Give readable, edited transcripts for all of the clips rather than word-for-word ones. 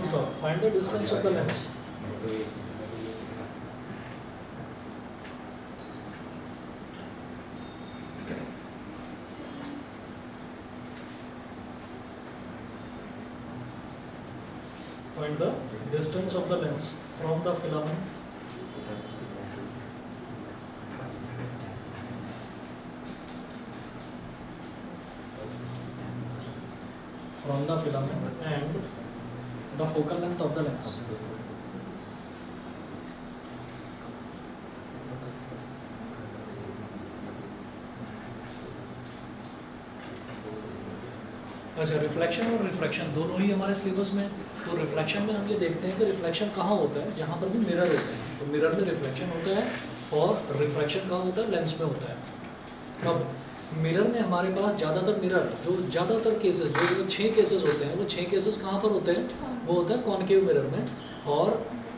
stop. Find the distance of the lens. Find the distance of the lens from the filament and the focal length of the lens. अच्छा, reflection और refraction दोनों ही हमारे syllabus में। तो reflection में हम ये देखते हैं कि रिफ्लेक्शन कहाँ होता है, जहाँ पर भी मिरर होते हैं, तो मिरर में रिफ्लेक्शन होता है, और रिफ्रैक्शन कहाँ होता है, लेंस में होता है। अब मिरर में हमारे पास ज़्यादातर मिरर, जो ज़्यादातर केसेस, जो 6 केसेस होते हैं, वो 6 केसेस कहाँ पर होते हैं, वो होता है कॉनकेव मिरर में। और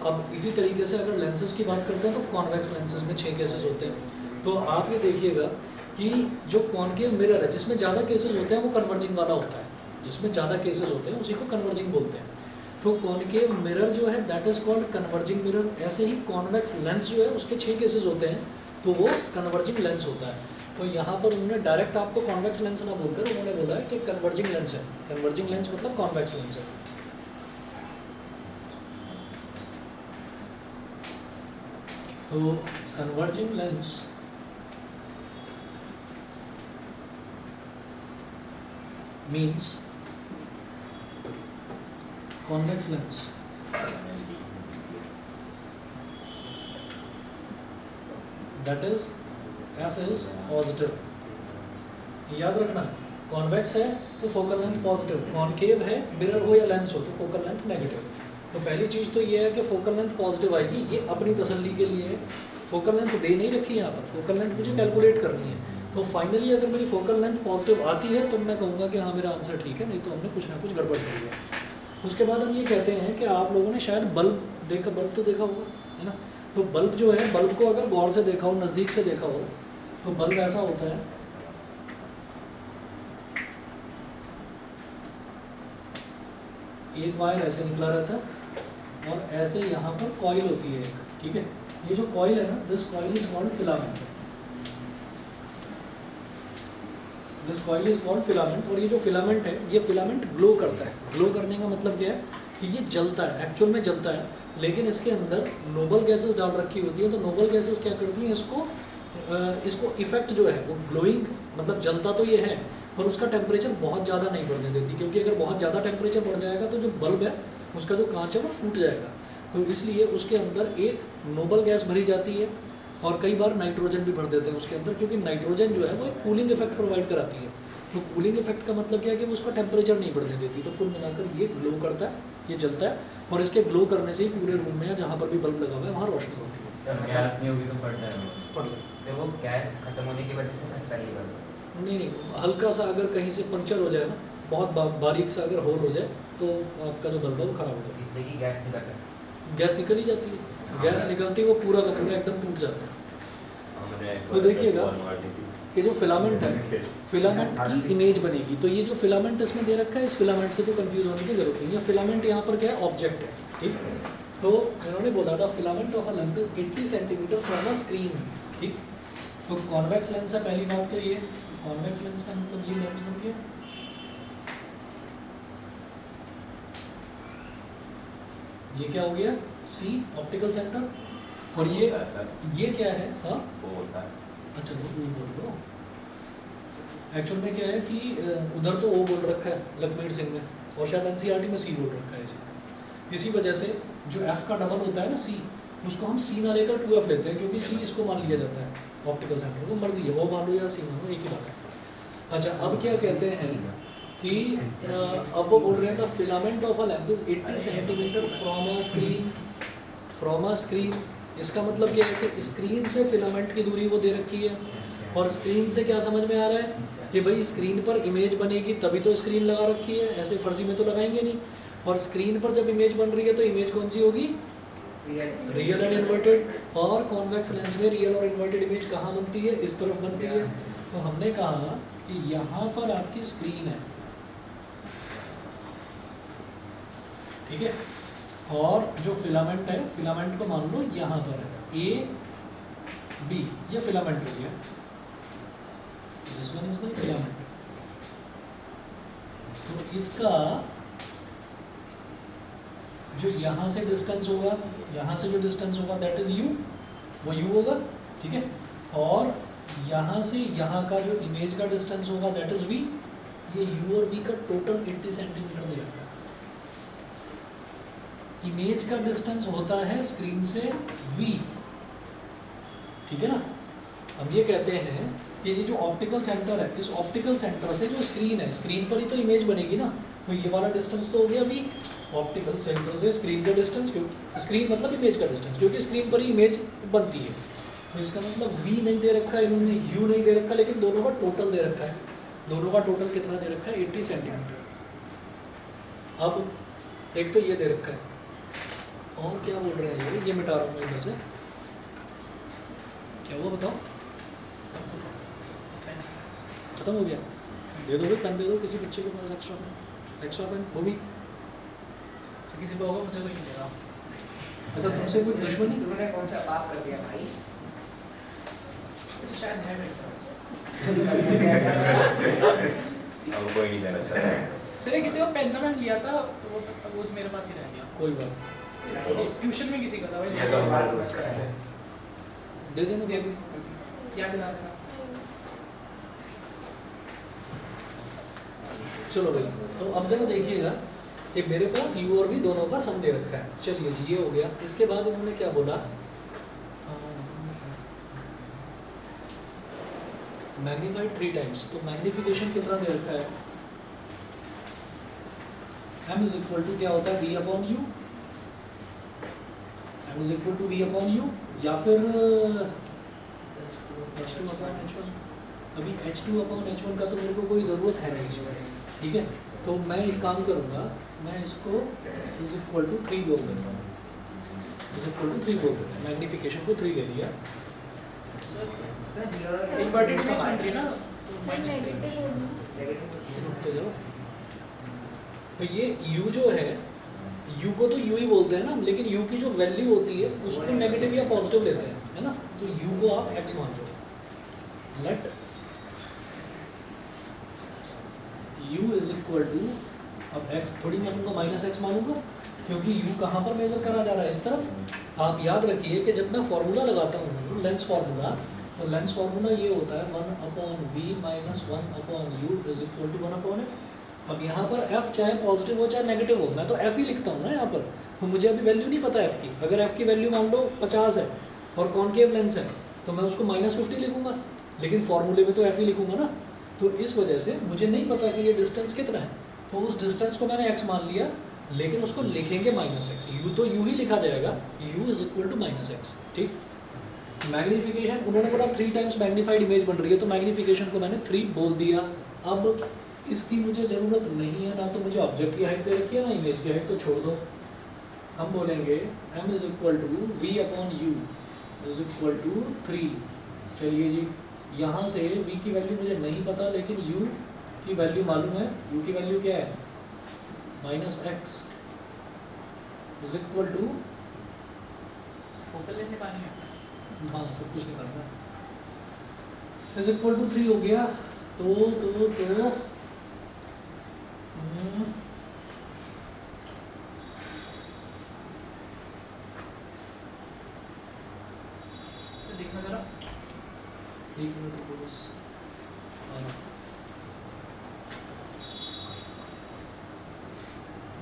अब इसी तरीके से अगर लेंसेज की बात करते हैं तो कॉन्वेक्स लेंसेज में 6 केसेस होते हैं। तो आप ये देखिएगा कि जो कॉनकेव मिरर है जिसमें ज़्यादा केसेस होते हैं वो कन्वर्जिंग वाला होता है, जिसमें ज़्यादा केसेस होते हैं उसी को कन्वर्जिंग बोलते हैं। तो कॉनकेव मिरर जो है that is called converging mirror. ऐसे ही कॉन्वेक्स लेंस जो है उसके 6 केसेस होते हैं, तो वो कन्वर्जिंग लेंस होता है। तो यहाँ पर उन्होंने डायरेक्ट आपको कॉन्वेक्स लेंस ना बोलकर उन्होंने बोला है कि कन्वर्जिंग लेंस है। कन्वर्जिंग लेंस मतलब कॉन्वेक्स लेंस है। तो converging lens means convex lens that is f is positive। याद रखना, कॉन्वेक्स है तो फोकल लेंथ पॉजिटिव, कॉनकेव है मिरर हो या लेंस हो तो फोकल लेंथ नेगेटिव। तो पहली चीज़ तो ये है कि फोकल लेंथ पॉजिटिव आएगी, ये अपनी तसल्ली के लिए है। फोकल लेंथ दे नहीं रखी है यहाँ पर, फोकल लेंथ मुझे कैलकुलेट करनी है। तो फाइनली अगर मेरी फोकल लेंथ पॉजिटिव आती है तो मैं कहूँगा कि हाँ मेरा आंसर ठीक है, नहीं तो हमने कुछ ना कुछ गड़बड़ करी है। उसके बाद हम ये कहते हैं कि आप लोगों ने शायद बल्ब देखा, बल्ब तो देखा होगा, है ना। तो बल्ब जो है, बल्ब को अगर गौर से देखा हो, नज़दीक से देखा हो, तो बल्ब ऐसा होता है, एक वायर ऐसे निकला रहता है और ऐसे यहाँ पर कॉइल होती है, ठीक है। ये जो कॉइल है ना, this coil is called filament. This coil is called filament. और ये जो फिलामेंट है, ये फिलामेंट ग्लो करता है। ग्लो करने का मतलब क्या है कि ये जलता है, एक्चुअल में जलता है, लेकिन इसके अंदर नोबल गैसेस डाल रखी होती है। तो नोबल गैसेस क्या करती हैं, इसको इफेक्ट जो है वो ग्लोइंग, मतलब जलता तो ये है पर उसका टेम्परेचर बहुत ज़्यादा नहीं बढ़ने देती, क्योंकि अगर बहुत ज़्यादा टेम्परेचर बढ़ जाएगा तो जो बल्ब है उसका जो कांच है वो फूट जाएगा। तो इसलिए उसके अंदर एक नोबल गैस भरी जाती है, और कई बार नाइट्रोजन भी भर देते हैं उसके अंदर, क्योंकि नाइट्रोजन जो है वो एक कूलिंग इफेक्ट प्रोवाइड कराती है। तो कूलिंग इफेक्ट का मतलब क्या है कि वो उसका टेम्परेचर नहीं बढ़ने देती। तो कुल मिलाकर ये ग्लो करता है, ये जलता है, और इसके ग्लो करने से ही पूरे रूम में या जहाँ पर भी बल्ब लगा हुआ है वहाँ रोशनी होती है। सर गैस नहीं होगी तो फट जाएगा। फट जाए से वो गैस खत्म होने की वजह से फटता ही बल्ब। नहीं, हल्का सा अगर कहीं से पंक्चर हो जाए ना, बहुत बारीक सा अगर होल हो जाए तो आपका जो बल्ब है वो खराब हो जाए। इसलिए कि गैस निकल जाती है। गैस निकल ही जाती है, गैस निकलती है वो पूरा का पूरा एकदम टूट जाता है। तो देखिएगा कि जो फिलामेंट है, फिलामेंट की इमेज बनेगी। तो ये जो फिलामेंट इसमें दे रखा है, इस फिलामेंट से तो कंफ्यूज होने की जरूरत नहीं है। फिलामेंट यहाँ पर क्या है, ऑब्जेक्ट है, ठीक। तो इन्होंने बोला था filament of a length is 80 centimetre from a screen, ठीक। तो कॉन्वेक्स लेंस है, पहली बात तो ये कॉन्वेक्स लेंस का मतलब ये लेंस बन गया। ये क्या हो गया, सी ऑप्टिकल सेंटर। और ये क्या है, हाँ वो होता है। अच्छा वो बोल दो। एक्चुअल में क्या है कि उधर तो ओ बोल रखा है लखमीर सिंह ने, और शायद एनसीईआरटी में सी बोल रखा है इसी वजह से जो एफ का डबल होता है ना सी, उसको हम सी ना लेकर 2F लेते हैं, क्योंकि सी इसको मान लिया जाता है ऑप्टिकल सेंटर को। मर्जी है, ओ मान लो या सी मान लो, एक ही बात है। अच्छा, अब क्या कहते हैं कि अब वो बोल रहे हैं the filament of a lamp is 80 centimetre from a screen. इसका मतलब क्या है कि स्क्रीन से फिलामेंट की दूरी वो दे रखी है, और स्क्रीन से क्या समझ में आ रहा है कि भाई स्क्रीन पर इमेज बनेगी तभी तो स्क्रीन लगा रखी है, ऐसे फर्जी में तो लगाएंगे नहीं। और स्क्रीन पर जब इमेज बन रही है तो इमेज कौन सी होगी, रियल एंड इन्वर्टेड। और कॉन्वेक्स लेंस में रियल और इन्वर्टेड इमेज कहाँ बनती है, इस तरफ बनती है। तो हमने कहा कि यहाँ पर आपकी स्क्रीन है, ठीक है। और जो फिलामेंट है, फिलामेंट को मान लो यहाँ पर है ए बी, ये फिलामेंट हो गया, this one is my filament. तो इसका जो यहाँ से डिस्टेंस होगा, यहाँ से जो डिस्टेंस होगा दैट इज यू, वो यू होगा, ठीक है। और यहाँ से यहाँ का जो इमेज का डिस्टेंस होगा दैट इज वी। ये यू और वी का टोटल 80 सेंटीमीटर दे रखा है। इमेज का डिस्टेंस होता है स्क्रीन से v, ठीक है ना। हम ये कहते हैं कि ये जो ऑप्टिकल सेंटर है, इस ऑप्टिकल सेंटर से जो स्क्रीन है, स्क्रीन पर ही तो इमेज बनेगी ना, तो ये वाला डिस्टेंस तो हो गया v। ऑप्टिकल सेंटर से स्क्रीन का डिस्टेंस, क्योंकि स्क्रीन मतलब इमेज का डिस्टेंस, क्योंकि स्क्रीन पर ही इमेज बनती है। तो इसका मतलब v नहीं दे रखा है इन्होंने, u नहीं दे रखा, लेकिन दोनों का टोटल दे रखा है। दोनों का टोटल कितना दे रखा है? 80 सेंटीमीटर। अब एक तो ये दे रखा है, और क्या बोल रहे हैं ये मिटा रहा हूँ मैं इधर से। क्या हुआ बताओ? खत्म हो गया? दे दो भाई, पेन दे दो किसी बच्चे के पास, एक्स्ट्रा पेन, एक्स्ट्रा पेन वो भी। किसी को होगा, मुझे कोई नहीं देगा। अच्छा, तुमसे कोई दुश्मनी? तुमने कौन सा पाप कर दिया भाई? अच्छा, शायद है मेरे पास। अब कोई नहीं देना चाहता। सर किसी को पेन मैंने लिया था, तो वो मेरे पास ही रह गया। कोई बात ट्यूशन में किसी का था भाई। ये तो हमारा उसका है। दे देना, दे दे। याद दिला देना। चलो भाई, तो अब जरा देखिएगा कि मेरे पास u और v दोनों का सम दे रखा है। चलिए जी, ये हो गया। इसके बाद इन्होंने क्या बोला? Magnified 3 times. तो मैग्निफिकेशन कितना दे रखा है? m इज इक्वल टू क्या होता है? v upon u। m is equal to v upon u, या फिर h2 अपॉन h1। अभी h2 अपॉन h1 का तो मेरे को कोई ज़रूरत है नहीं इसमें, ठीक है। तो मैं एक काम करूँगा, मैं इसको इज इक्वल टू 3 बोल देता हूँ, इज इक्वल टू 3 बोल देता हूँ। मैग्निफिकेशन को 3 ले लिया। इन्वर्टेड इमेज बन रही है ना, तो -3। रुकते जाओ। तो ये u जो है, u को तो u ही बोलते हैं ना, लेकिन u की जो वैल्यू होती है उसको नेगेटिव या पॉजिटिव लेते हैं, है ना। तो u को आप x मान लो। Let u is equal to, अब x थोड़ी मानूंगा, माइनस एक्स मानूंगा, क्योंकि u कहाँ पर मेजर करा जा रहा है? इस तरफ। आप याद रखिए कि जब मैं फॉर्मूला लगाता हूँ, लेंस फार्मूला, तो लेंस फार्मूला ये होता है 1 upon v minus 1 upon u is equal to 1 upon f। अब यहाँ पर f चाहे पॉजिटिव हो चाहे नेगेटिव हो, मैं तो f ही लिखता हूँ ना यहाँ पर। तो मुझे अभी वैल्यू नहीं पता f की। अगर f की वैल्यू मान लो 50 है और कॉनकेव लेंस है, तो मैं उसको -50 लिखूंगा, लेकिन फॉर्मूले में तो f ही लिखूंगा ना। तो इस वजह से मुझे नहीं पता कि ये डिस्टेंस कितना है, तो उस डिस्टेंस को मैंने x मान लिया, लेकिन उसको लिखेंगे -x। u तो u ही लिखा जाएगा, u is equal to -x, ठीक। मैग्नीफिकेशन उन्होंने बोला 3 टाइम्स मैग्नीफाइड इमेज बन रही है, तो मैग्नीफिकेशन को मैंने 3 बोल दिया। अब इसकी मुझे ज़रूरत नहीं है, ना तो मुझे ऑब्जेक्ट की हाइट दे रखी है, ना इमेज की हाइट, तो छोड़ दो। हम बोलेंगे m is equal to v upon u is equal to 3। चलिए जी, यहाँ से v की वैल्यू मुझे नहीं पता, लेकिन u की वैल्यू मालूम है। u की वैल्यू क्या है? -x is equal to, focal length निकालनी है। हाँ सब कुछ निकालना, इज इक्वल टू 3 हो गया। तो देखना जरा। एक मिनट रुको बस।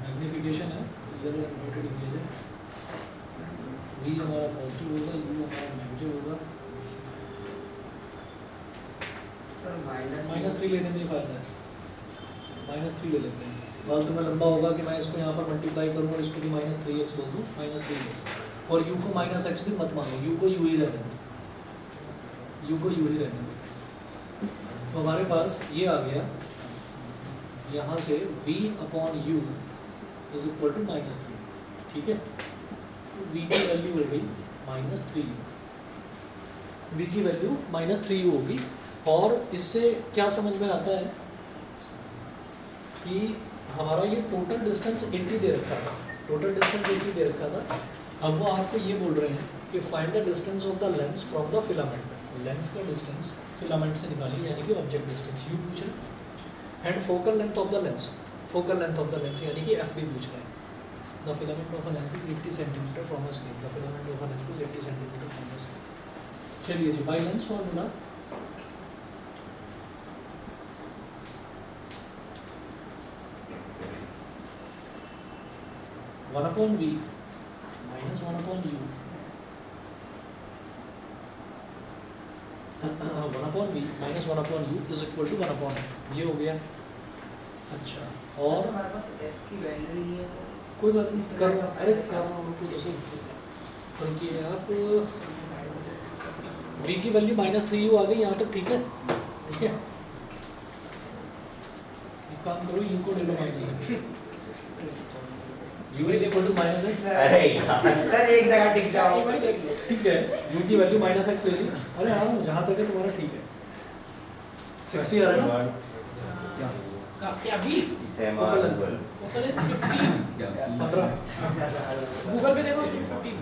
मैग्निफिकेशन है, जरा इन्वर्टेड इमेज है। v हमारा पॉजिटिव होगा, u हमारा नेगेटिव होगा। सर -3 लेने में ही फायदा है, -3 ले लेते हैं। फालतू में लंबा होगा कि मैं इसको यहाँ पर मल्टीप्लाई करूँ और इसको भी -3x बोल दूँ, -3 ले। और u को -x भी मत मानो, u को u ही रहने दो, u को u ही रहने दो। तो हमारे पास ये आ गया, यहाँ से v upon u is equal to -3, ठीक है। तो v की वैल्यू हो गई -3u, v की वैल्यू -3u होगी। और इससे क्या समझ में आता है कि हमारा ये टोटल डिस्टेंस 80 दे रखा है। टोटल डिस्टेंस 80 दे रखा था। अब वो आपको ये बोल रहे हैं कि find the distance of the lens from the filament. Lens का डिस्टेंस फिलामेंट से निकालिए, यानी कि ऑब्जेक्ट डिस्टेंस यू पूछ रहे हैं। And focal length of the lens, focal length of the lens यानी कि एफ बी पूछ रहे हैं। The filament of a lens is 80 centimetre from a scale. The filament of a lens is 80 centimetre from a scale. चलिए जी, by lens formula one upon v minus one upon u, one upon v minus one upon u is equal to one upon f. ये हो गया। अच्छा, और हमारे पास f की value नहीं है तो कोई बात नहीं, कर रहा अरे कर रहा हूँ रुको, जैसे रुकिए आप। v की वैल्यू -3u आ गई यहाँ तक, ठीक है। ठीक है, एक काम करो, u को ले लो minus, u is equal to -x। अरे यार सर एक जगह टिक ये जाओ। वाली देख लो। ठीक है, u की वैल्यू -x ले ली। अरे हाँ, जहाँ तक है तुम्हारा ठीक है। 60 आ रहा है ना? क्या भी same Google focal length 15 15। Google पे देखो 15।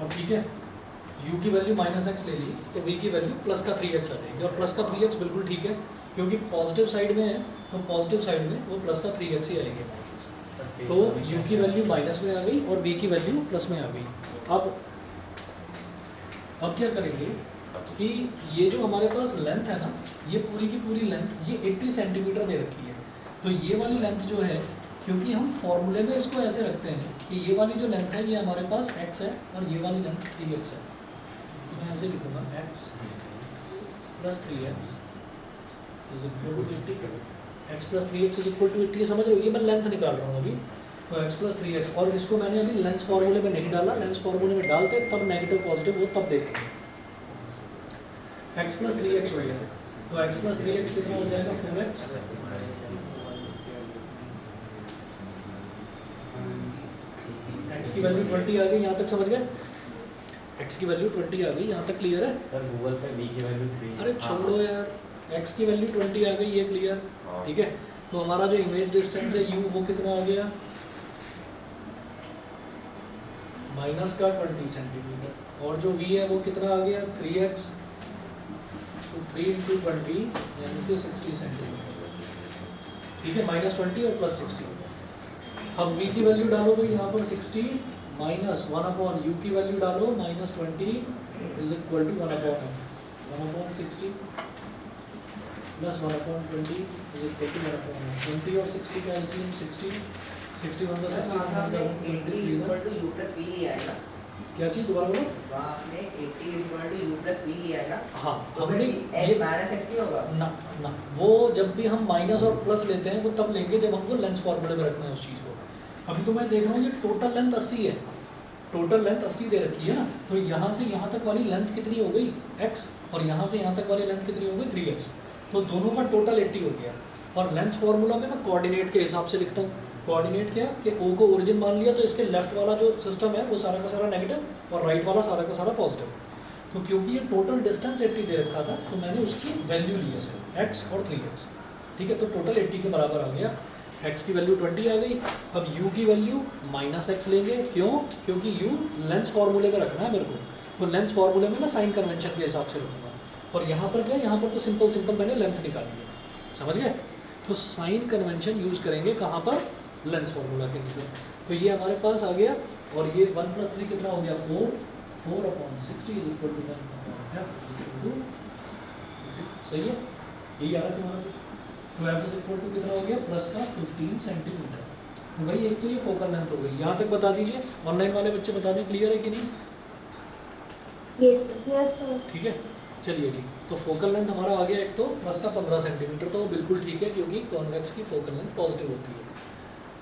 अब ठीक है, u की वैल्यू -x ले ली तो v की वैल्यू प्लस का 3x आ जाएगी। और प्लस का 3x बिल्कुल ठीक है, क्योंकि पॉजिटिव साइड में है तो पॉजिटिव साइड में वो प्लस का 3x ही आएगी। तो u की वैल्यू माइनस में आ गई और v की वैल्यू प्लस में आ गई। अब क्या करेंगे कि ये जो हमारे पास लेंथ है ना, ये पूरी की पूरी लेंथ ये 80 सेंटीमीटर दे रखी है। तो ये वाली लेंथ जो है, क्योंकि हम फॉर्मूले में इसको ऐसे रखते हैं कि ये वाली जो लेंथ है ये हमारे पास x है और ये वाली लेंथ 3x है। तो मैं ऐसे लिखूंगा x plus 3x is equal to 80। x plus 3x is equal to 80, समझ रहे हो? ये मैं लेंथ निकाल रहा हूँ अभी। तो x प्लस 3x, और इसको मैंने अभी लेंस फॉर्मूले में नहीं डाला, लेंस फॉर्मूले में डालते तब नेगेटिव पॉजिटिव वो तब देखेंगे। x प्लस 3x हो गया, तो x प्लस 3x कितना हो जाएगा? 4x। x की वैल्यू 20 आ गई, यहाँ तक समझ गए? x की वैल्यू 20 आ गई, यहाँ तक क्लियर है? सर गूगल पे v की वैल्यू 3। अरे छोड़ो यार, x की वैल्यू 20 आ गई, ये क्लियर। हाँ। ठीक है, तो हमारा जो इमेज डिस्टेंस है u वो कितना आ गया? माइनस का 20 सेंटीमीटर। और जो v है वो कितना आ गया? 3x। तो 3 इंटू 20 यानी कि 60 सेंटीमीटर। ठीक है, -20 और +60। अब v की वैल्यू डालो भाई यहाँ पर 60 माइनस 1 अपॉन u की वैल्यू डालो -20 is equal to 1 upon 60 plus 1 upon 20 is equal to 1 upon 20 और 60 का एलसीएम 60 61 का 60 आपने 80 equal to u plus v लिया है ना? क्या चीज़ दोबारा बोलो? वहाँ आपने 80 equal to u plus v लिया है ना? हाँ, तो हमने फिर ये x माइनस x नहीं होगा? ना ना वो जब भी हम माइनस और प्लस लेते हैं वो तब लेंगे जब हमको लेंस फॉर्मूले में रखना है उस चीज़ को। अभी तो मैं देख रहा हूँ ये टोटल लेंथ 80 है, टोटल लेंथ 80 दे रखी है ना, तो यहाँ से यहाँ तक वाली लेंथ कितनी हो गई? x, और यहाँ से यहाँ तक वाली लेंथ कितनी हो गई? 3x। तो दोनों का टोटल 80 हो गया। और लेंस फॉर्मूला में मैं कोऑर्डिनेट के हिसाब से लिखता हूँ। कोऑर्डिनेट क्या कि o को ओरिजिन मान लिया तो इसके लेफ्ट वाला जो सिस्टम है वो सारा का सारा नेगेटिव और राइट वाला सारा का सारा पॉजिटिव। तो क्योंकि ये टोटल डिस्टेंस 80 दे रखा था तो मैंने उसकी वैल्यू ली है सिर्फ x और 3x। ठीक है, तो टोटल 80 के बराबर आ गया। x की वैल्यू 20 आ गई। अब u की वैल्यू -x लेंगे, क्यों? क्योंकि u लेंस फॉर्मूले में रखना है मेरे को, तो लेंस फॉर्मूले में मैं साइन कन्वेंशन के हिसाब से रखूँगा। और यहाँ पर क्या, यहाँ पर तो सिंपल मैंने लेंथ निकाली है, समझ गए? तो साइन कन्वेंशन यूज़ करेंगे कहाँ पर? लेंस फॉर्मूला के अंदर। तो ये हमारे पास आ गया, और ये 1 + 3 कितना हो गया? 4 अपॉन 60 इज इक्वल टू 1। सही है, यही आ रहा है तुम्हारा। तो f इज इक्वल टू कितना हो गया? प्लस का 15 सेंटीमीटर। तो भाई एक तो ये फोकल लेंथ हो गई। यहाँ तक बता दीजिए, ऑनलाइन वाले बच्चे बता दीजिए क्लियर है कि नहीं? Yes sir. ठीक है, चलिए जी। तो फोकल लेंथ हमारा आ गया एक तो प्लस का 15 सेंटीमीटर, तो वो बिल्कुल ठीक है क्योंकि कॉन्वेक्स की फोकल लेंथ पॉजिटिव होती है।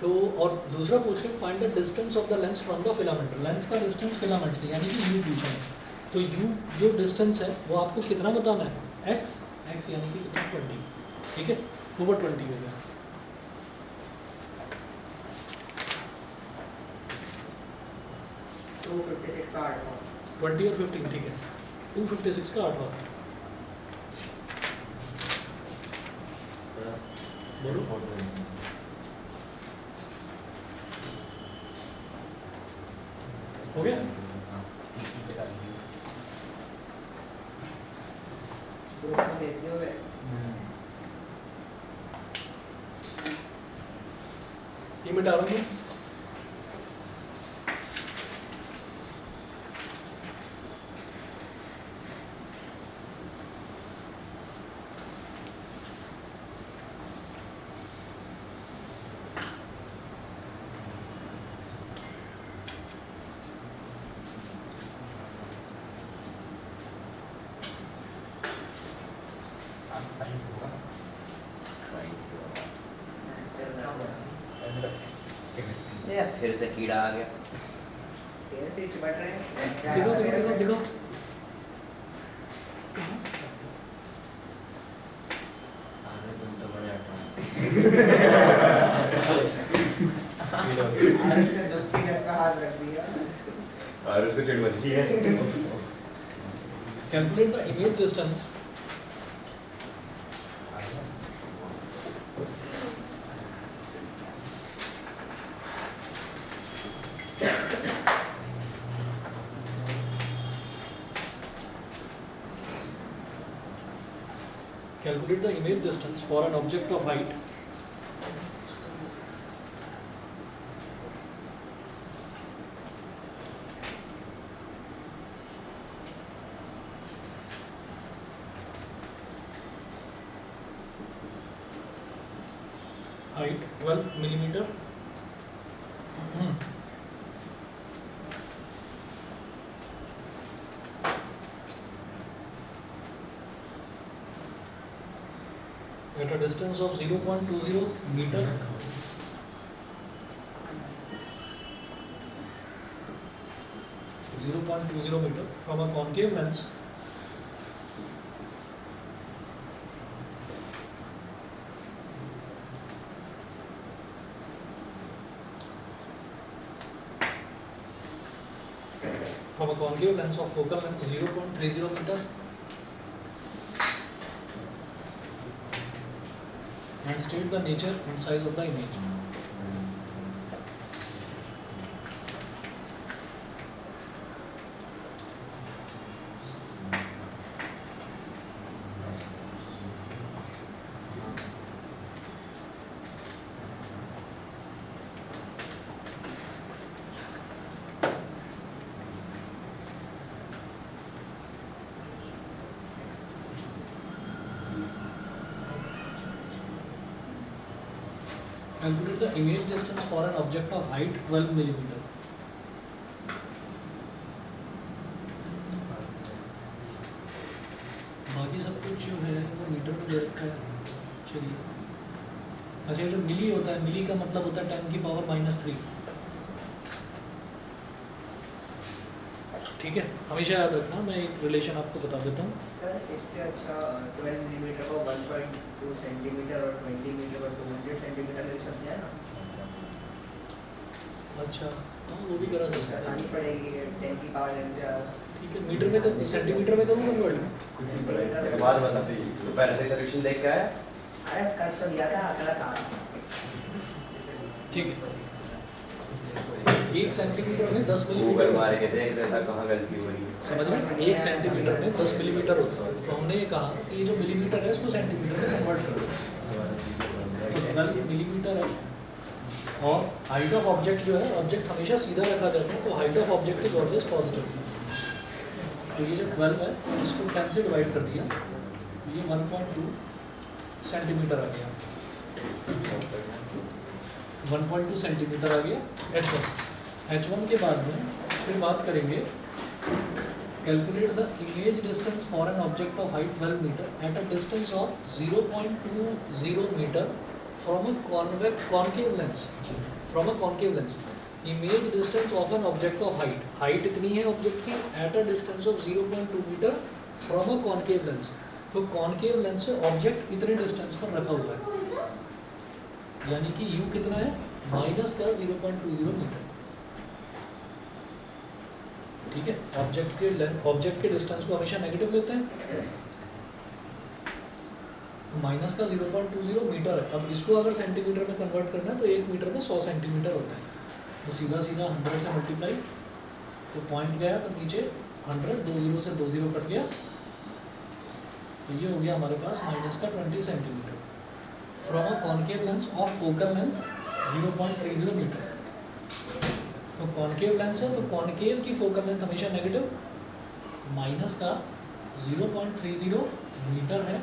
तो और दूसरा पूछ रहे find the distance of the lens from the filament. Lens का डिस्टेंस फिलामेंट से यानी कि u पूछा है। तो u जो डिस्टेंस है वो आपको कितना बताना है? x यानी कि कितना? 20। ठीक है, ओवर 20 हो गया। तो 56 का 8 20 और 15 ठीक है, 256 का 8वां। बोलो। हो गया? ग्रुप में भेज दियो वे। ये मिटा रहा हूँ। साइंस होगा। चल रहा है। ये फिर से कीड़ा आ गया। तेरे पीछे बढ़ रहे हैं। क्या दिखो कर दिखो रहे दिखो हैं? दिखो। अरे तुम तो बड़े आज उसने दुखी ने इसका हाथ रख दिया। और उसको चिढ़ मच रही है। Calculate the image distance for an object of height height 12 millimeter. At a distance of 0.20 meter from a concave lens of focal length 0.30 meter and state the nature and size of the image. Calculate the image distance for an object of height 12 millimeter. बाकी सब कुछ जो है वो metre में दे रखा है. चलिए, अच्छा ये जो मिली होता है, मिली का मतलब होता है 10 की पावर -3. ठीक है, हमेशा याद रखना. मैं एक रिलेशन आपको बता देता हूँ. सर इससे अच्छा 12 मिलीमीटर को 1.2 सेंटीमीटर और 20 मिलीमीटर को 200 सेंटीमीटर ले सकते हैं ना. अच्छा, हाँ वो भी करा जा सकता आसानी है. पड़ेगी 10 की पावर n से ज़्यादा. ठीक है, मीटर में कर, सेंटीमीटर में करूँ कन्वर्ट. कुछ नहीं पड़ा। एक बात बता, तो पहले से सॉल्यूशन देख के आया? अरे कर तो दिया था, अगला था. ठीक है, 1 सेंटीमीटर में 10 गूगल मिलीमीटर मार के देख जैसा कहाँ गलती हो रही है। समझ रहे हैं. 1 सेंटीमीटर में 10 मिलीमीटर होता है. तो हमने ये कहा कि ये जो मिलीमीटर है इसको सेंटीमीटर में कन्वर्ट कर दो. तो 12 मिलीमीटर है और हाइट ऑफ ऑब्जेक्ट जो है, ऑब्जेक्ट हमेशा सीधा रखा जाता है, तो height of object is always positive. तो ये जो 12 है इसको 10 से डिवाइड कर दिया, तो ये 1.2 सेंटीमीटर आ गया. 1.2 सेंटीमीटर आ गया H1 के बाद में फिर बात करेंगे. Calculate the image distance for an object of height 12 metre at a distance of 0.20 metre from a concave lens. Image distance of an object of height, height इतनी है ऑब्जेक्ट की, at a distance of 0.2 metre from a concave lens. तो concave lens से object इतने distance पर रखा हुआ है, यानी कि u कितना है, माइनस का 0.20 मीटर. ठीक है, ऑब्जेक्ट के डिस्टेंस को हमेशा नेगेटिव लेते हैं. तो माइनस का 0.20 मीटर है। अब इसको अगर सेंटीमीटर में कन्वर्ट करना है तो 1 मीटर में 100 सेंटीमीटर होता है। तो सीधा सीधा 100 से मल्टीप्लाई, तो पॉइंट गया तो नीचे 100, 2 0 से 2 0 कट गया, तो ये हो गया हमारे पास माइनस का 20 centimetre from a concave lens of focal length 0.30 metre. तो कॉनकेव लेंस है तो कॉनकेव की फोकल लेंथ हमेशा नेगेटिव, माइनस का 0.30 मीटर है,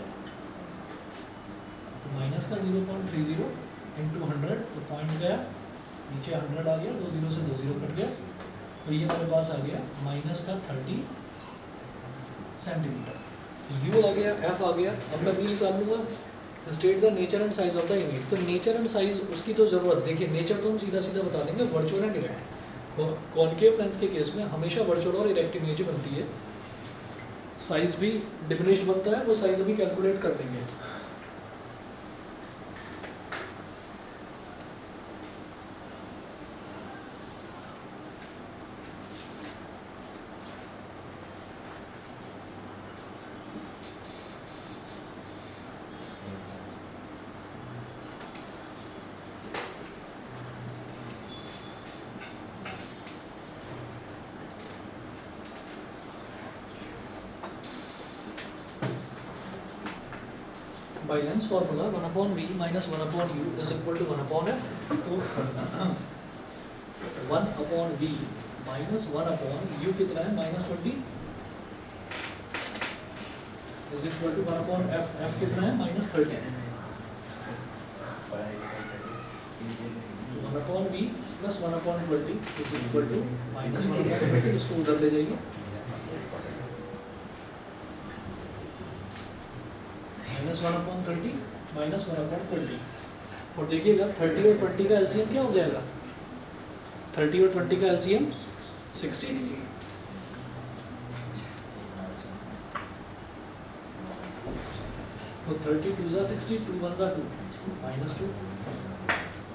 तो माइनस का 0.30 इंटू 100, तो पॉइंट गया नीचे 100 आ गया, 2 0 से 2 0 कट गया, तो ये हमारे पास आ गया माइनस का 30 सेंटीमीटर। यू आ गया, एफ आ गया। अब मैं वी निकाल लूँगा, state the nature and size of the image. तो नेचर एंड साइज उसकी तो ज़रूरत, देखिए नेचर तो हम सीधा सीधा बता देंगे, virtual and erect. Concave lens के केस में हमेशा वर्चुअल और इरेक्ट इमेज बनती है। साइज भी डिमिनिश्ड बनता है, वो साइज अभी कैलकुलेट कर देंगे। By lens formula 1/v minus 1/u is equal to 1/f। तो 1/v माइनस 1/u कितना है, -20 is equal to 1/f। f कितना है, -30। 1/v plus 1/20 is equal to -1/20। इसको उधर ले जाइए, -1/30 -1/20। और देखिएगा 30 और 20 का एलसीएम क्या हो जाएगा, 30 और 20 का एलसीएम 60। तो 30 2 जा 60, 2 1 जा 2, -2,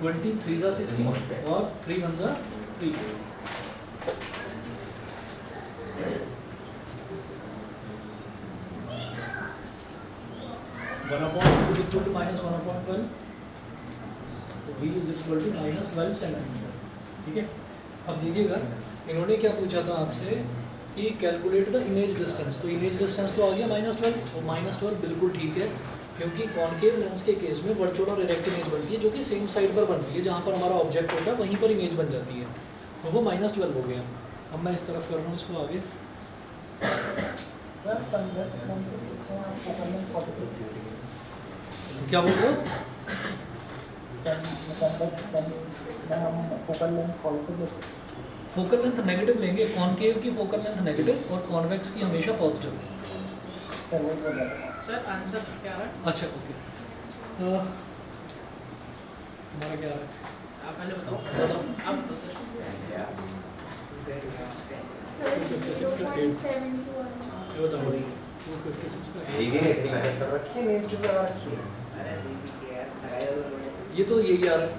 20 3 जा 60 और 3 1 जा 3। इज इक्वल टू -1/12, तो v is equal to -12 centimetre. ठीक है। अब देखिएगा इन्होंने क्या पूछा था आपसे कि कैलकुलेट द इमेज डिस्टेंस। तो इमेज डिस्टेंस तो आ गया -12, और -12 बिल्कुल ठीक है, क्योंकि कॉनकेव लेंस के केस में वर्चुअल और इरेक्ट इमेज बनती है, जो कि सेम साइड पर बनती है, जहाँ पर हमारा ऑब्जेक्ट होता है वहीं पर इमेज बन जाती है। तो वो -12 हो गया। अब मैं इस तरफ कर रहा हूँ इसको आगे। क्या बोल रहे हो, फोकल लेंथ नेगेटिव लेंगे, कॉनकेव की फोकल लेंथ नेगेटिव और कॉन्वेक्स की हमेशा पॉजिटिव। सर आंसर क्या रहा है? अच्छा ओके, हमारा क्या है, आप पहले बताओ। बताओ। आप बताओ सर। 256 का 8, ये बताओ 256 का 8। ये भी नहीं मैनेज कर रखी है, मेन स्ट्रीम लगा रखी है। ये तो यही आ रहा है,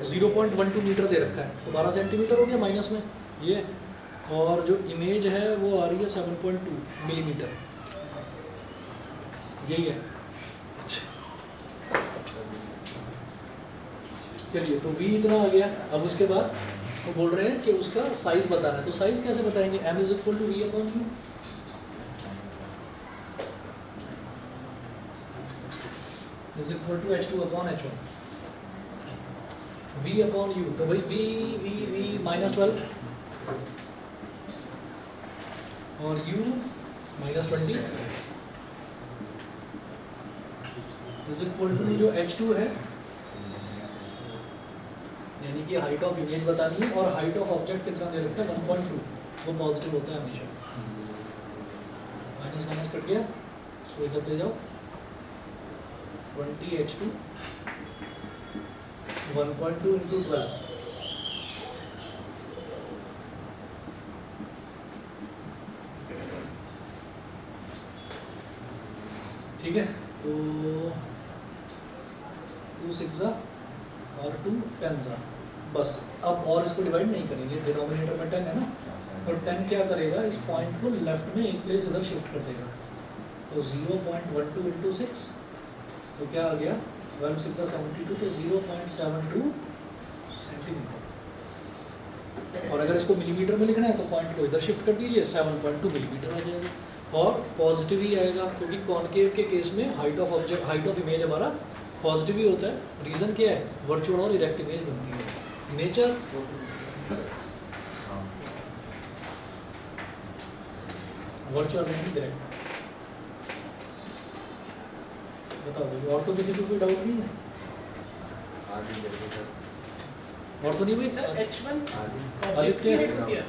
0.12 मीटर दे रखा है, तो 12 सेंटीमीटर हो गया माइनस में ये, और जो इमेज है वो आ रही है 7.2 मिलीमीटर, यही है। अच्छा चलिए, तो v इतना आ गया। अब उसके बाद वो बोल रहे हैं कि उसका साइज बताना है, तो साइज कैसे बताएंगे, m is equal to v/u is equal to h2/h1 v/u। तो भाई v -12 और u -20 इज इक्वल टू जो h2 है, यानी कि हाइट ऑफ इमेज बतानी है, और हाइट ऑफ ऑब्जेक्ट कितना दे रखा है 1.2, वो पॉजिटिव होता है हमेशा। माइनस माइनस कट गया, इसको इधर ले जाओ, 20h2 1.2 इंटू 12, ठीक है। तो 2 6 और 2 10 बस। अब और इसको डिवाइड नहीं करेंगे, डिनोमिनेटर में 10 है ना, और 10 क्या करेगा, इस पॉइंट को लेफ्ट में एक प्लेस इधर शिफ्ट कर देगा, तो 0.12 इंटू 6 तो क्या आ गया 12 6 72 तो 0.72 सेंटीमीटर। और अगर इसको मिलीमीटर में लिखना है तो पॉइंट को इधर शिफ्ट कर दीजिए 7.2 मिलीमीटर आ जाएगा। और पॉजिटिव ही आएगा क्योंकि कॉनकेव के केस में height of object height of image हमारा पॉजिटिव ही होता है। रीज़न क्या है, वर्चुअल और इरेक्ट इमेज बनती है। नेचर वर्चुअल नहीं इरेक्ट। बताओ भाई, और तो किसी को कोई डाउट नहीं है? और तो नहीं भाई सर H1 आदित्य। ऑब्जेक्ट है तो क्या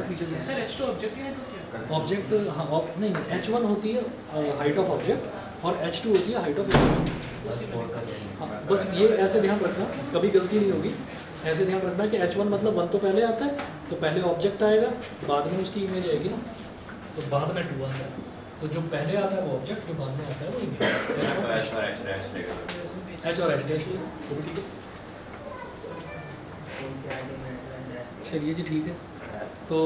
ऑब्जेक्ट सर H2 ऑब्जेक्ट है तो क्या हाँ नहीं H1 होती है हाइट ऑफ ऑब्जेक्ट और H2 होती है हाइट ऑफ इमेज। उसी में हाँ, बस ये ऐसे ध्यान रखना, कभी गलती नहीं होगी। ऐसे ध्यान रखना कि H1 मतलब 1 तो पहले आता है, तो पहले ऑब्जेक्ट आएगा, बाद में उसकी इमेज आएगी ना, तो बाद में 2 आता है। तो जो पहले आता है वो ऑब्जेक्ट, जो बाद में आता है वो इमेज। H और H डैश तो ठीक है। चलिए जी ठीक है। तो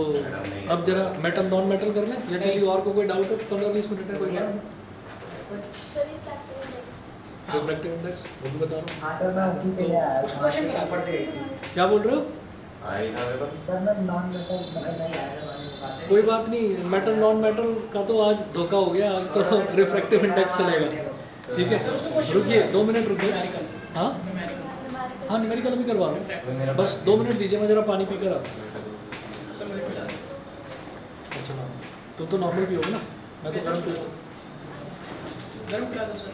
अब जरा मेटल नॉन मेटल कर लें, या किसी और को कोई डाउट हो 15-20 मिनट में कोई बात नहीं। रिफ्रैक्टिव इंडेक्स वो भी बता रहा हाँ सर मैं उसी पे आया कुछ क्वेश्चन करा ऊपर से हूँ। क्या बोल रहे हो? सर मैं नॉन मेटल मतलब नहीं आया कोई बात नहीं, मेटल नॉन मेटल का तो आज धोखा हो गया, आज तो रिफ्रैक्टिव इंडेक्स चलेगा। ठीक है, रुकिए 2 मिनट रुकिए। हाँ हाँ न्यूमेरिकल भी करवा रहा हूँ, बस 2 मिनट दीजिए, मैं जरा पानी पी कर आता हूँ। सर मुझे पिला दो अच्छा ना, तो नॉर्मल भी होगा ना, मैं तो गर्म पीता हूँ। गर्म पिला दो सर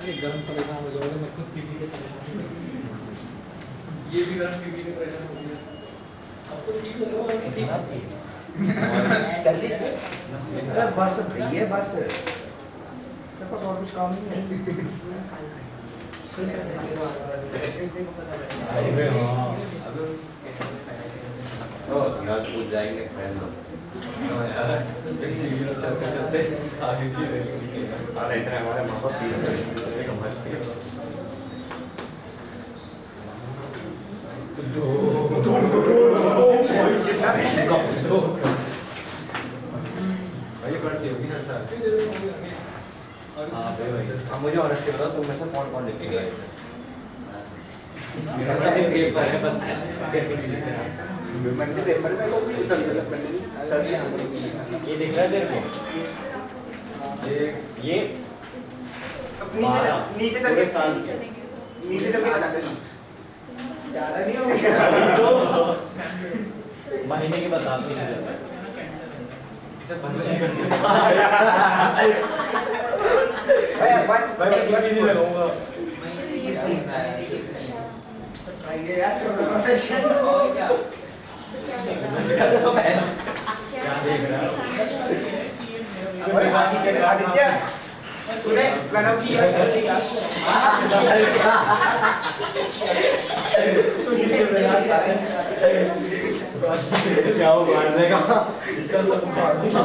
अरे गर्म परेशान हो जाओगे, मैं खुद पी के परेशान हूँ। ये भी गर्म पी के परेशान हो गया। अब तो ठीक लग रहा है, ठीक है। अरे बस भैया बस मेरे पास और कुछ काम नहीं है यहाँ से पूछ जाएंगे एक्सपेरिमेंट अरे इतने हमारे माँ बाप फीस मुझे ऑनेस्टली बताओ तुम में से कौन लिखेगा मेरा पेपर है पेपर में ये दिख रहा है तेरे को ये नीचे तक साल नीचे तक ज्यादा नहीं हो गया महीने के बता दो ये यार छोटा प्रोफेशन हो गया क्या देख रहा ओए आदित्य तूने प्रणव की क्या वो मारने का इसका सब मार दूंगा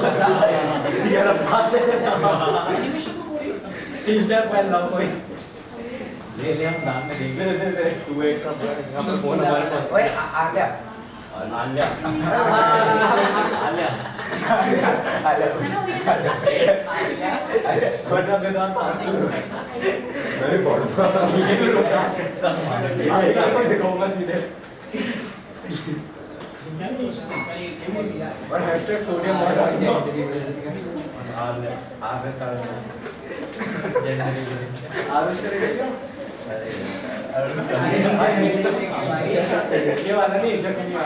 यार बात एनिमेशन को बोली होता है 3-4 पहल लाओ कोई ले हम नाम में देख ले तू एक का यहाँ पर फोन हमारे पास ओए आ गया आल्या वरना बेदान मेरे बहुत ये भी रुका सब कोई दिखाऊंगा सीधे मैं भी सोच रहा हूँ और हैशटैग सोडियम मॉडल आगे सारे जनरली आविष करेगा क्या ये वाला नहीं इज्जत नहीं आ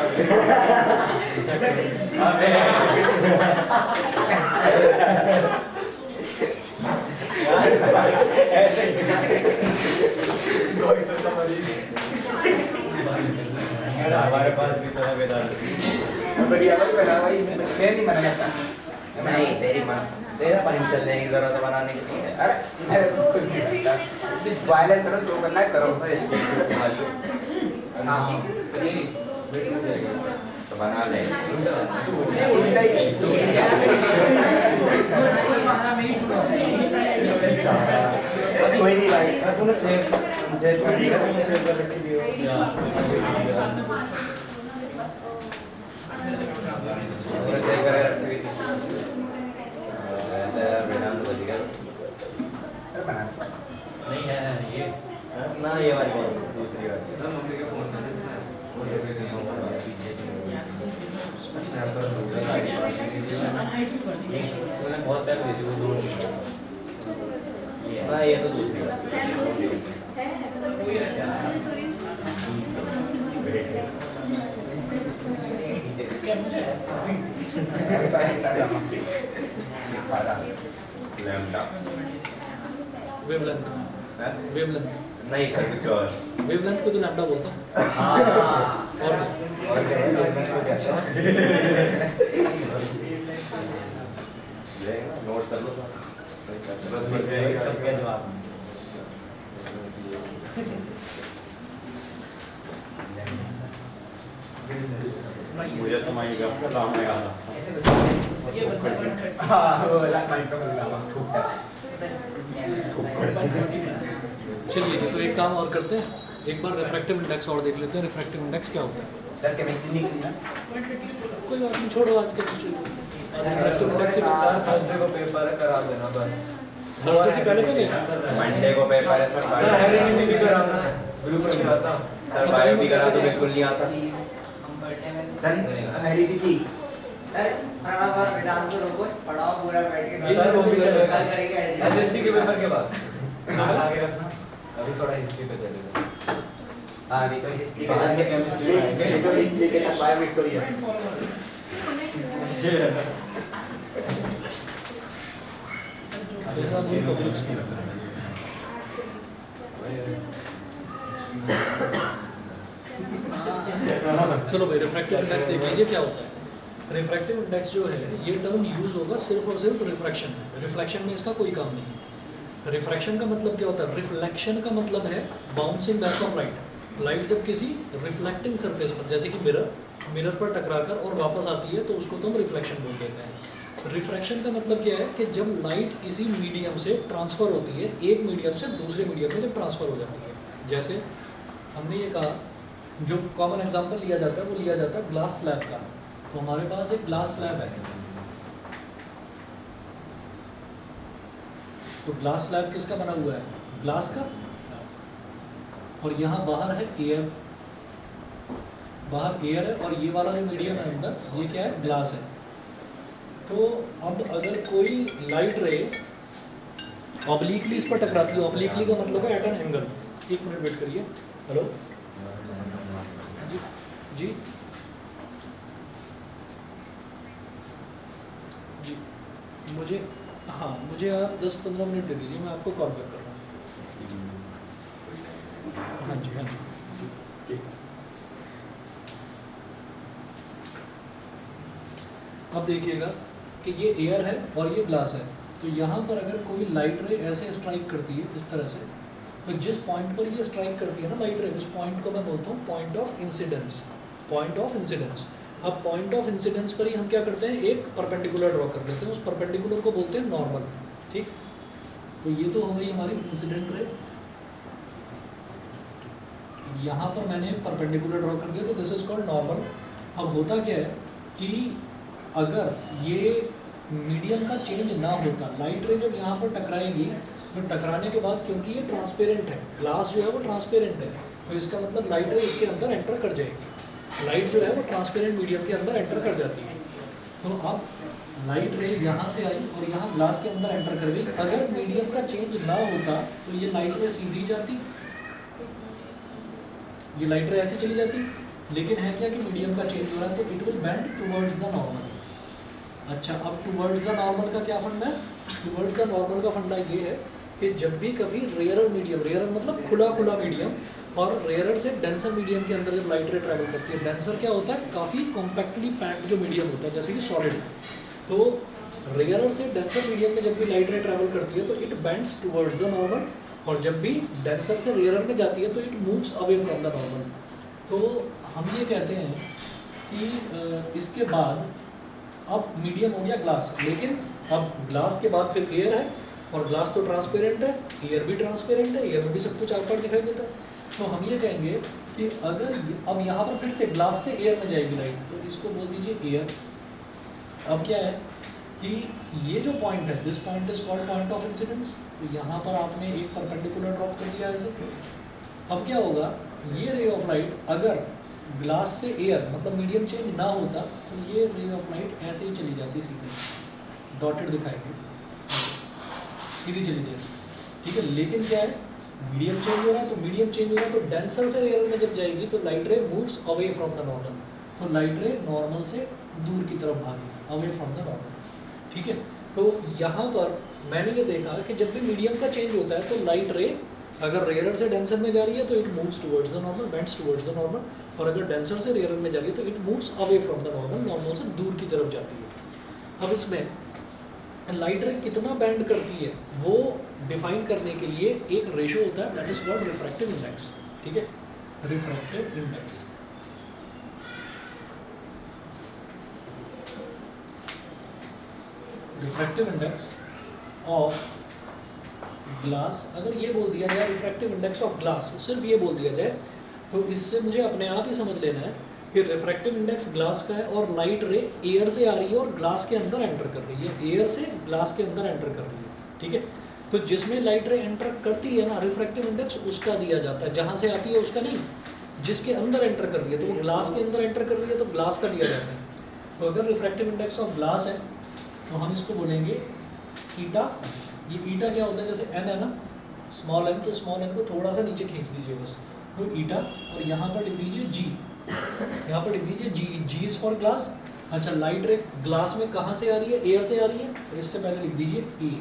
हमारे पास भी थोड़ा बेदार बढ़िया भाई बना भाई मैं नहीं मना करता नहीं तेरी मन तेरा परमिशन लेने की जरूरत है बनाने के लिए बस मैं कुछ नहीं करता वायलेंट करो जो करना है करो हाँ तो बना ले कोई नहीं भाई तूने सेव कर दिया तूने सेव कर रखी वीडियो सेव कर रखी वीडियो ऐसा यार बिना तो बच गया बना बहुत टाइम देती वो दो हाँ ये तो दूसरी बात क्या मुझे लैम्डा वेवलेंथ वेवलेंथ नहीं सर कुछ और वेवलेंथ को तो लैम्डा बोलते हैं हाँ और क्या? नोट कर लो सर सबके जवाब मुझे तो माइंड का नाम नहीं आता ये बंदा हाँ वो वाला माइंड का नाम ठुकता चलिए जी, तो एक काम और करते हैं, एक बार रिफ्रैक्टिव इंडेक्स और देख लेते हैं। रिफ्रैक्टिव इंडेक्स क्या होता है? सर केमिस्ट्री नहीं करना कोई बात नहीं, छोड़ो आज केमिस्ट्री को। आज रिफ्रैक्टिव इंडेक्स ही सर थर्सडे को पेपर है करा देना बस थर्सडे से पहले पहले मंडे को पेपर है सर सर हेरिंग भी कराना है बिल्कुल नहीं आता सर बायो भी करा तो बिल्कुल नहीं आता सर हेरिडिटी सर प्रणव और वेदांत को रोको पढ़ाओ पूरा बैठ के सर वो भी चलेगा कल करेंगे एसएसटी के पेपर के बाद आगे रखना अभी थोड़ा हिस्ट्री पे दे देना हाँ नहीं तो हिस्ट्री के साथ केमिस्ट्री में तो हिस्ट्री के साथ बायो मिक्स हो रही है देहरादून पब्लिक स्कूल। चलो भाई, रिफ्रैक्टिव इंडेक्स देख लीजिए क्या होता है। रिफ्रैक्टिव इंडेक्स जो है ये टर्म यूज होगा सिर्फ और सिर्फ रिफ्रैक्शन में। रिफ्लेक्शन में इसका कोई काम नहीं है। रिफ्रैक्शन का मतलब क्या होता है? रिफ्लेक्शन का मतलब है bouncing back of light. Light जब किसी रिफ्लेक्टिंग सरफेस पर, जैसे कि मिरर पर टकराकर और वापस आती है तो उसको तो हम रिफ्लेक्शन बोल देते हैं। रिफ्रैक्शन का मतलब क्या है कि जब लाइट किसी मीडियम से ट्रांसफ़र होती है, एक मीडियम से दूसरे मीडियम में जब ट्रांसफ़र हो जाती है। जैसे हमने ये कहा, जो कॉमन एग्जांपल लिया जाता है वो लिया जाता है ग्लास स्लैब का। तो हमारे पास एक ग्लास स्लैब है, तो ग्लास स्लैब किसका बना हुआ है? ग्लास का। और यहाँ बाहर है एयर, बाहर एयर है और ये वाला जो मीडियम है अंदर, ये क्या है? ग्लास है। तो अब अगर कोई लाइट रे ऑब्लिकली इस पर टकराती है, ऑब्लिकली का मतलब है एट एन एंगल। एक मिनट वेट करिए। हेलो जी जी जी मुझे आप 10-15 मिनट दे दीजिए, मैं आपको कॉल बैक कर रहा हूँ। हाँ जी हाँ जी। अब देखिएगा कि ये एयर है और ये ग्लास है। तो यहाँ पर अगर कोई लाइट रे ऐसे स्ट्राइक करती है इस तरह से, तो जिस पॉइंट पर ये स्ट्राइक करती है ना लाइट रे, उस पॉइंट को मैं बोलता हूँ point of incidence. Point of incidence. अब पॉइंट ऑफ इंसिडेंस पर ही हम क्या करते हैं? एक परपेंडिकुलर ड्रॉ कर लेते हैं। उस परपेंडिकुलर को बोलते हैं नॉर्मल। ठीक, तो ये तो हो गई हमारी इंसिडेंट रे। यहाँ पर मैंने परपेंडिकुलर ड्रॉ कर दिया, तो दिस इज कॉल्ड नॉर्मल। अब होता क्या है कि अगर ये मीडियम का चेंज ना होता, लाइट रे जब यहाँ पर टकराएगी तो टकराने के बाद, क्योंकि ये ट्रांसपेरेंट है, ग्लास जो है वो ट्रांसपेरेंट है, तो इसका मतलब लाइट रे इसके अंदर एंटर कर जाएगी। लाइट जो है वो ट्रांसपेरेंट मीडियम के अंदर एंटर कर जाती है। तो अब लाइट रे यहाँ से आई और यहाँ ग्लास के अंदर एंटर कर गई। अगर मीडियम का चेंज ना होता तो ये लाइट रे सीधी जाती, ये लाइट रे ऐसे चली जाती। लेकिन है क्या कि मीडियम का चेंज हो रहा है, तो it will bend towards the normal. अच्छा, अब टुवर्ड्स द नॉर्मल का क्या फंडा है? टुवर्ड्स द नॉर्मल का फंडा ये है कि जब भी कभी रेयरर मीडियम, रेयरर मतलब खुला खुला मीडियम, और रेयरर से डेंसर मीडियम के अंदर जब लाइट रे ट्रैवल करती है, डेंसर क्या होता है? काफ़ी कॉम्पैक्टली पैक्ड जो मीडियम होता है, जैसे कि सॉलिड। तो रेयरर से डेंसर मीडियम में जब भी लाइट रे ट्रैवल करती है तो it bends towards the normal, और जब भी डेंसर से रेयरर में जाती है तो it moves away from the normal. तो हम ये कहते हैं कि इसके बाद अब मीडियम हो गया ग्लास, लेकिन अब ग्लास के बाद फिर एयर है, और ग्लास तो ट्रांसपेरेंट है, एयर भी ट्रांसपेरेंट है, एयर में भी सब कुछ आर पार दिखाई देता है। तो हम ये कहेंगे कि अगर अब यहाँ पर फिर से ग्लास से एयर में जाएगी लाइट, तो इसको बोल दीजिए एयर। अब क्या है कि ये जो पॉइंट है, this point is called point of incidence. तो यहाँ पर आपने एक परपेंडिकुलर ड्रॉप कर दिया ऐसे। अब क्या होगा, ये रे ऑफ लाइट अगर ग्लास से एयर मतलब मीडियम चेंज ना होता तो ये रे ऑफ लाइट ऐसे ही चली जाती सीधे, डॉटेड दिखाएगी, सीधी चली जाएगी, ठीक है। लेकिन क्या है, मीडियम चेंज हो रहा है, तो मीडियम चेंज हो रहा है तो डेंसर से एयर में जब जाएगी तो लाइट रे moves away from the normal, तो लाइट रे नॉर्मल से दूर की तरफ भागेगी, अवे फ्रॉम द नॉर्मल, ठीक है। तो यहाँ पर मैंने ये देखा कि जब भी मीडियम का चेंज होता है तो लाइट रे अगर रेयर से डेंसर में जा रही है तो it moves towards the normal, bends towards the normal, और अगर डेंसर से रेयर में जा रही है तो it moves away from the normal, normal से दूर की तरफ जाती है। अब इसमें लाइट रे कितना बैंड करती है वो डिफाइन करने के लिए एक रेशो होता है, that is called refractive index, ठीक है, refractive index. Refractive index of glass, अगर ये बोल दिया जाए रिफ्रैक्टिव इंडेक्स ऑफ ग्लास, सिर्फ ये बोल दिया जाए तो इससे मुझे अपने आप ही समझ लेना है कि रिफ्रैक्टिव इंडेक्स ग्लास का है और लाइट रे एयर से आ रही है और ग्लास के अंदर एंटर कर रही है, एयर से ग्लास के अंदर एंटर कर रही है, ठीक है। तो जिसमें लाइट रे एंटर करती है ना, रिफ्रैक्टिव इंडेक्स उसका दिया जाता है, जहाँ से आती है उसका नहीं, जिसके अंदर एंटर कर रही है, तो वो ग्लास के अंदर एंटर कर रही है तो ग्लास का दिया जाता है। तो अगर रिफ्रैक्टिव इंडेक्स ऑफ ग्लास है तो हम इसको बोलेंगे ईटा। ये ईटा क्या होता है, जैसे एन है ना, स्मॉल एन, तो स्मॉल एन को थोड़ा सा नीचे खींच दीजिए बस, तो ईटा, और यहाँ पर लिख दीजिए जी, यहाँ पर लिख दीजिए जी, जी इज फॉर ग्लास। अच्छा, लाइट रे ग्लास में कहाँ से आ रही है, एयर से आ रही है, तो इससे पहले लिख दीजिए ए,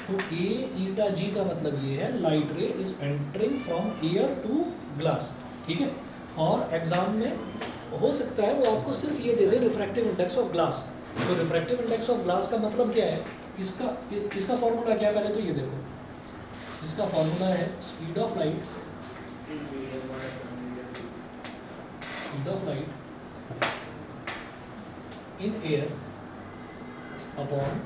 तो ए ईटा जी का मतलब ये है light ray is entering from air to glass, ठीक है। और एग्जाम में हो सकता है वो आपको सिर्फ ये दे दे रिफ्रैक्टिव इंडेक्स ऑफ ग्लास, तो रिफ्रैक्टिव इंडेक्स ऑफ ग्लास का मतलब क्या है, इसका फॉर्मूला क्या है, पहले तो ये देखो, इसका फॉर्मूला है speed of light, speed of light in air upon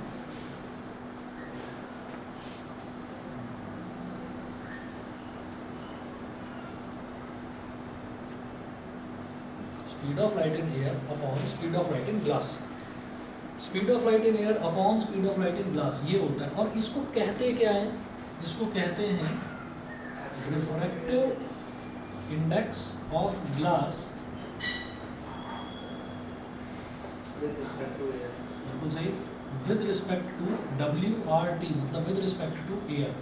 speed of light in air upon speed of light in glass. Speed of light in air upon speed of light in glass ये होता है, और इसको कहते क्या है, इसको कहते हैं refractive index of glass with respect to air. बिल्कुल सही, विद रिस्पेक्ट टू WRT, मतलब विद रिस्पेक्ट टू एयर।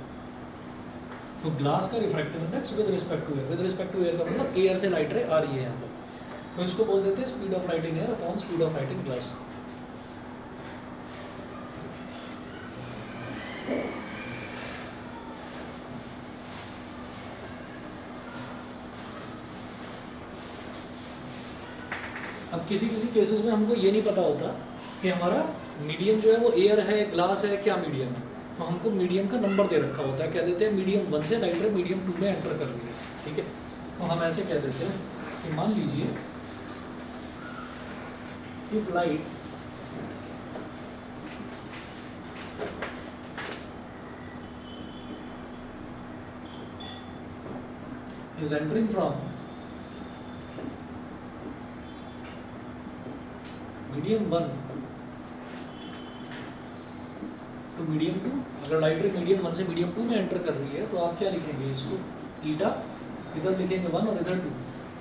तो ग्लास का refractive index with respect to air, with respect to air का मतलब एयर से लाइट रे आ रही है यहाँ पर, तो इसको बोल देते हैं speed of light in air upon speed of light in glass. अब किसी किसी केसेस में हमको ये नहीं पता होता कि हमारा मीडियम जो है वो एयर है, ग्लास है, क्या मीडियम है, तो हमको मीडियम का नंबर दे रखा होता है, कह देते हैं मीडियम 1 से लाइट रे मीडियम 2 में एंटर कर रही है, ठीक है। तो हम ऐसे कह देते हैं कि मान लीजिए if light is entering from medium 1 to medium 2, अगर लाइट रे मीडियम 1 से मीडियम 2 में एंटर कर रही है तो आप क्या लिखेंगे, इसको ईटा, इधर लिखेंगे 1 और इधर 2।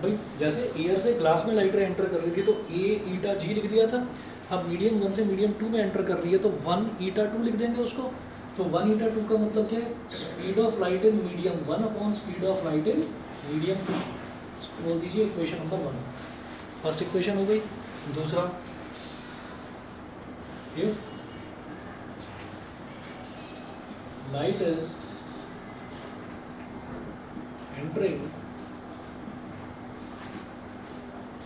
भाई जैसे एयर से ग्लास में लाइट रे एंटर कर रही थी तो ए ईटा जी लिख दिया था, अब मीडियम 1 से मीडियम 2 में एंटर कर रही है तो 1 ईटा 2 लिख देंगे उसको। तो 1 ईटा 2 का मतलब क्या है, speed of light in medium 1 upon speed of light in medium 2, इसको बोल दीजिए इक्वेशन नंबर 1। फर्स्ट इक्वेशन हो गई। दूसरा, if light is entering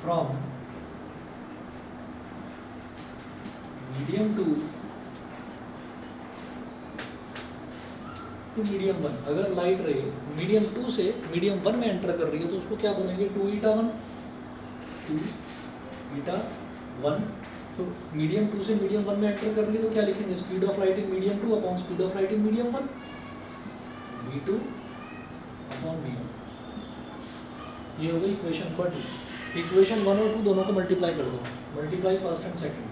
from medium 2 to medium 1, अगर लाइट रे मीडियम 2 से मीडियम 1 में एंटर कर रही है तो उसको क्या बोलेंगे, 2 ईटा 1, 2 ईटा 1। तो मीडियम 2 से मीडियम 1 में एंटर कर रही है तो क्या लिखेंगे, speed of light in medium 2 upon speed of light in medium 1, v2 upon v1। ये हो गई इक्वेशन नंबर 2। इक्वेशन 1 और 2 दोनों को मल्टीप्लाई कर दो, मल्टीप्लाई फर्स्ट एंड सेकंड।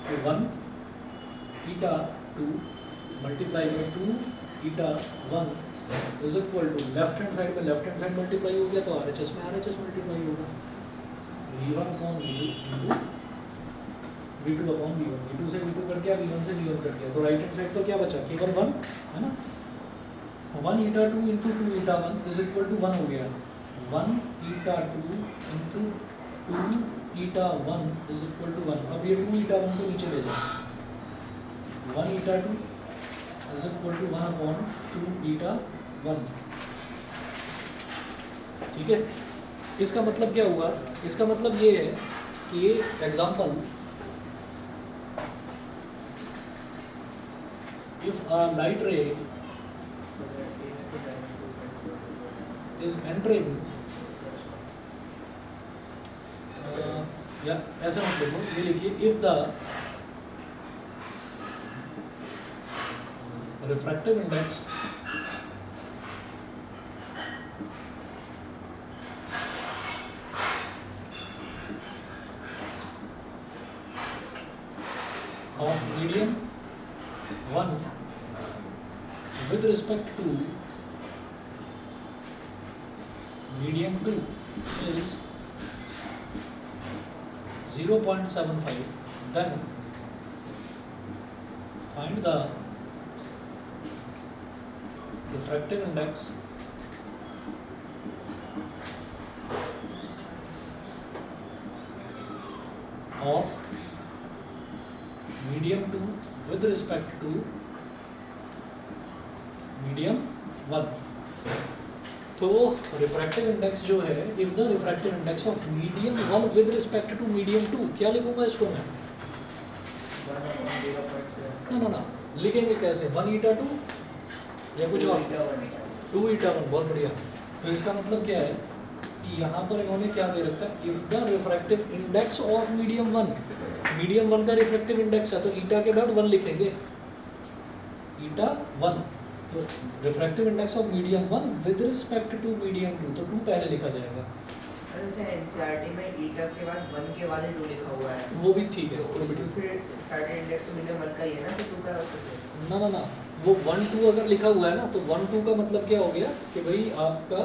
तो 1 ईटा 2 मल्टीप्लाई में 2 eta 1 is equal to left hand side में लेफ्ट हैंड साइड मल्टीप्लाई हो गया तो RHS में RHS मल्टीप्लाई होगा V1 upon V2 into V2 upon V1 V2 से V2 कट गया V1 से V1 कट गया तो राइट हैंड साइड पर क्या बचा केवल 1 है ना 1 eta 2 into 2 eta 1 is equal to 1 हो गया 1 eta 2 into 2 eta 1 is equal to 1 अब ये 2 ईटा 1 को नीचे ले जाओ 1 eta 2 is equal to 1 upon 2 eta 1 ठीक है इसका मतलब क्या हुआ इसका मतलब ये है कि example if a light ray is entering या ऐसा मत लिखो ये लिखिए if the refractive index of medium 1 with respect to medium 2 is 0.75 then find the refractive index of medium 2 with respect to medium 1 तो रिफ्रैक्टिव इंडेक्स जो है if the refractive index of medium 1 with respect to medium 2 क्या लिखूंगा इसको मैं ना लिखेंगे कैसे 1 ईटा 2 या कुछ और 2 ईटा 1 बहुत बढ़िया तो इसका मतलब क्या है कि यहाँ पर इन्होंने क्या दे रखा है if the refractive index of medium 1 का रिफ्रैक्टिव इंडेक्स है तो ईटा के बाद 1 लिखेंगे ईटा 1 तो refractive index of medium 1 with respect to medium 2 तो 2 पहले लिखा जाएगा सर इसमें एनसीईआरटी में ईटा के बाद 1 के बाद ही 2 लिखा हुआ है वो भी ठीक है तो फिर स्टार्टिंग इंडेक्स तो मीडियम 1 का ही है ना तो 2 का होता है ना वो 1 2 अगर लिखा हुआ है ना तो 1 2 का मतलब क्या हो गया कि भाई आपका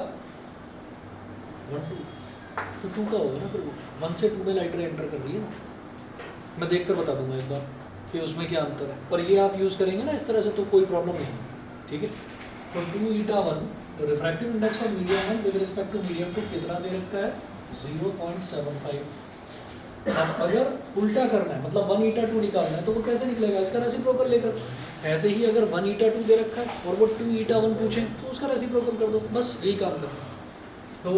1 2 तो 2 का होगा ना फिर 1 से 2 में लाइट रे एंटर कर रही है ना मैं देख कर बता दूंगा एक बार कि उसमें क्या अंतर है पर ये आप यूज़ करेंगे ना इस तरह से तो कोई प्रॉब्लम नहीं है ठीक है तो 2 eta 1 refractive index of medium 1 with respect to medium 2 कितना दे रखा है 0.75 अब अगर उल्टा करना है मतलब 1 ईटा 2 निकालना है तो वो कैसे निकलेगा इसका रेसिप्रोकल लेकर ऐसे ही अगर 1 ईटा 2 दे रखा है और वो 2 ईटा 1 पूछे तो उसका रेसिप्रोकल कर दो बस यही काम करना है तो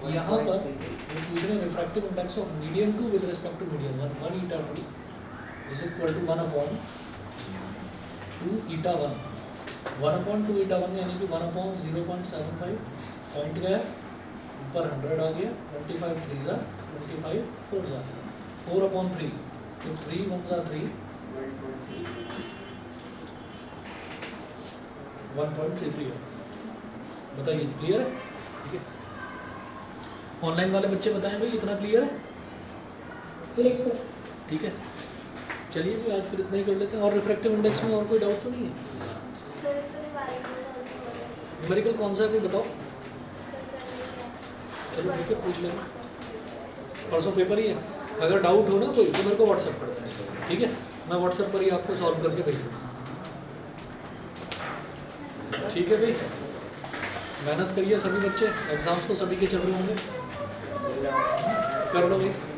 यहाँ पर ये पूछ रहे हैं refractive index of medium 2 with respect to medium 1 eta 2 is equal to 1 upon 2 eta 1 1 upon 2 eta 1 यानी कि 1 अपॉन 0.75 पॉइंट गया ऊपर 100 आ गया 25 3 जा 25 4 जा 4 अपॉन 3 तो 3 1 जा 3 1.33 बताइए क्लियर है ठीक है ऑनलाइन वाले बच्चे बताएं भाई इतना क्लियर है ठीक है चलिए जी आज फिर इतना ही कर लेते हैं और रिफ्रैक्टिव इंडेक्स में और कोई डाउट तो नहीं है न्यूमेरिकल कौन सा है कोई बताओ चलो ठीक है पूछ लेंगे परसों पेपर ही है अगर डाउट हो ना कोई तो मेरे को व्हाट्सएप कर देना ठीक है मैं व्हाट्सएप पर ही आपको सॉल्व करके भेज दूँगा ठीक है भाई मेहनत करिए सभी बच्चे एग्जाम्स तो सभी के चल रहे होंगे कर लो भाई